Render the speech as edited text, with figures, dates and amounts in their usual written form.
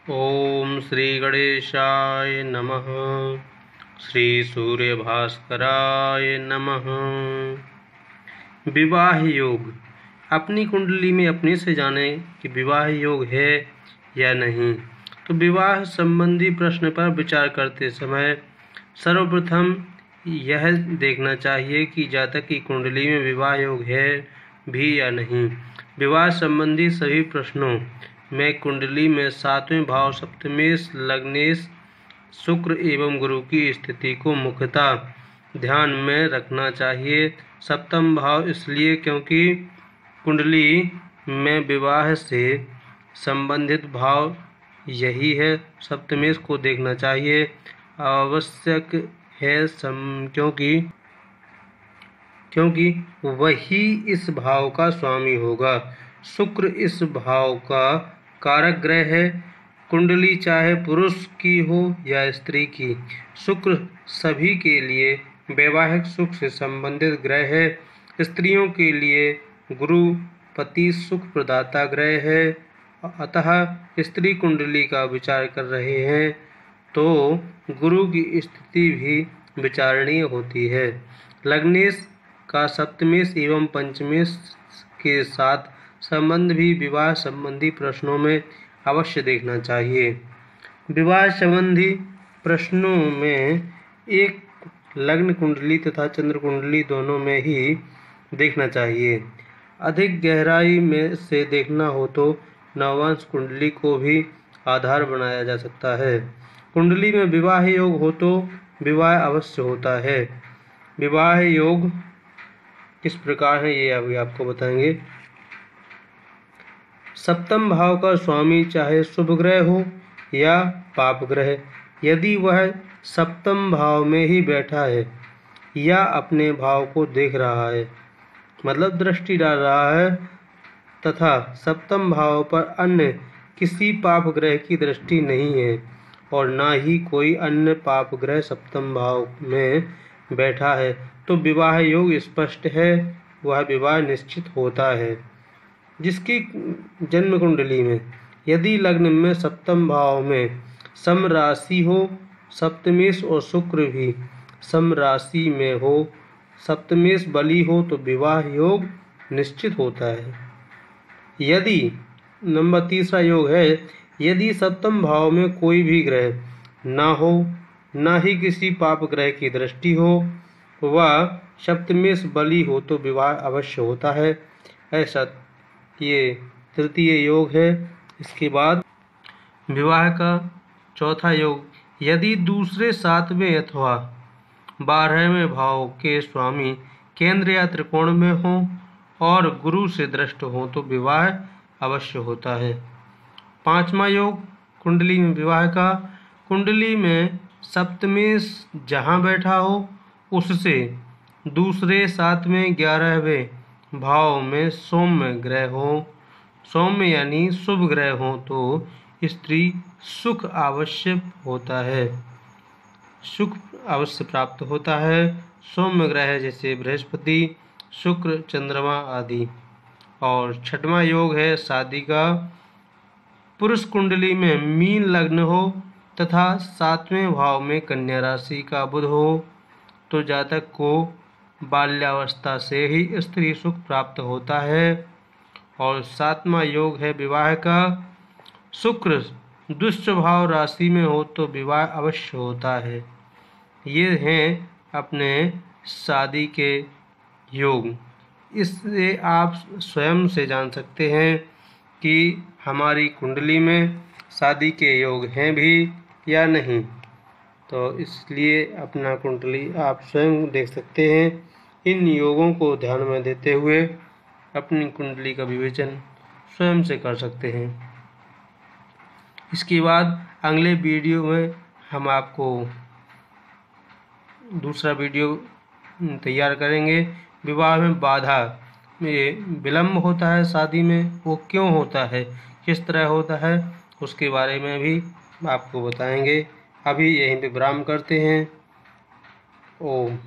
ओम श्री गणेशाय नमः। श्री सूर्यभास्कराय नमः। विवाह योग। अपनी कुंडली में अपने से जाने कि विवाह योग है या नहीं। तो विवाह संबंधी प्रश्न पर विचार करते समय सर्वप्रथम यह देखना चाहिए कि जातक की कुंडली में विवाह योग है भी या नहीं। विवाह संबंधी सभी प्रश्नों में कुंडली में 7वें भाव सप्तमेश लग्नेश शुक्र एवं गुरु की स्थिति को मुख्यतः ध्यान में रखना चाहिए। सप्तम भाव इसलिए क्योंकि कुंडली में विवाह से संबंधित भाव यही है। सप्तमेश को देखना चाहिए आवश्यक है क्योंकि वही इस भाव का स्वामी होगा। शुक्र इस भाव का कारक ग्रह है। कुंडली चाहे पुरुष की हो या स्त्री की, शुक्र सभी के लिए वैवाहिक सुख से संबंधित ग्रह है। स्त्रियों के लिए गुरु पति सुख प्रदाता ग्रह है। अतः स्त्री कुंडली का विचार कर रहे हैं तो गुरु की स्थिति भी विचारणीय होती है। लग्नेश का सप्तमेश एवं पंचमेश के साथ संबंध भी विवाह संबंधी प्रश्नों में अवश्य देखना चाहिए। विवाह संबंधी प्रश्नों में एक लग्न कुंडली तथा चंद्र कुंडली दोनों में ही देखना चाहिए। अधिक गहराई में से देखना हो तो नवांश कुंडली को भी आधार बनाया जा सकता है। कुंडली में विवाह योग हो तो विवाह अवश्य होता है। विवाह योग किस प्रकार है ये अभी आपको बताएंगे। सप्तम भाव का स्वामी चाहे शुभ ग्रह हो या पाप ग्रह, यदि वह सप्तम भाव में ही बैठा है या अपने भाव को देख रहा है, मतलब दृष्टि डाल रहा है, तथा सप्तम भाव पर अन्य किसी पाप ग्रह की दृष्टि नहीं है और ना ही कोई अन्य पाप ग्रह सप्तम भाव में बैठा है, तो विवाह योग स्पष्ट है, वह विवाह निश्चित होता है। जिसकी जन्म कुंडली में यदि लग्न में सप्तम भाव में सम राशि हो, सप्तमेश और शुक्र भी सम राशि में हो, सप्तमेश बली हो तो विवाह योग निश्चित होता है। यदि नंबर तीसरा योग है, यदि सप्तम भाव में कोई भी ग्रह ना हो, ना ही किसी पाप ग्रह की दृष्टि हो, वह सप्तमेश बली हो तो विवाह अवश्य होता है। ऐसा ये तृतीय योग है। इसके बाद विवाह का चौथा योग, यदि दूसरे 7वें अथवा 12वें भाव के स्वामी केंद्र या त्रिकोण में हो और गुरु से दृष्ट हो तो विवाह अवश्य होता है। पांचवा योग कुंडली में विवाह का, कुंडली में सप्तमेश जहाँ बैठा हो उससे दूसरे 7वें 11वें भाव में सौम्य ग्रह हो, सौम्य यानी शुभ ग्रह हो तो स्त्री सुख अवश्य होता है, सुख अवश्य प्राप्त होता है। सौम्य ग्रह जैसे बृहस्पति, शुक्र, चंद्रमा आदि। और छठवां योग है शादी का। पुरुष कुंडली में मीन लग्न हो तथा 7वें भाव में कन्या राशि का बुध हो तो जातक को बाल्यावस्था से ही स्त्री सुख प्राप्त होता है। और 7वां योग है विवाह का। शुक्र दुष्प्रभाव राशि में हो तो विवाह अवश्य होता है। ये हैं अपने शादी के योग। इससे आप स्वयं से जान सकते हैं कि हमारी कुंडली में शादी के योग हैं भी या नहीं। तो इसलिए अपना कुंडली आप स्वयं देख सकते हैं। इन योगों को ध्यान में देते हुए अपनी कुंडली का विवेचन स्वयं से कर सकते हैं। इसके बाद अगले वीडियो में हम आपको दूसरा वीडियो तैयार करेंगे। विवाह में बाधा में विलम्ब होता है, शादी में वो क्यों होता है, किस तरह होता है, उसके बारे में भी आपको बताएंगे। अभी यहीं पे विराम करते हैं। ओम।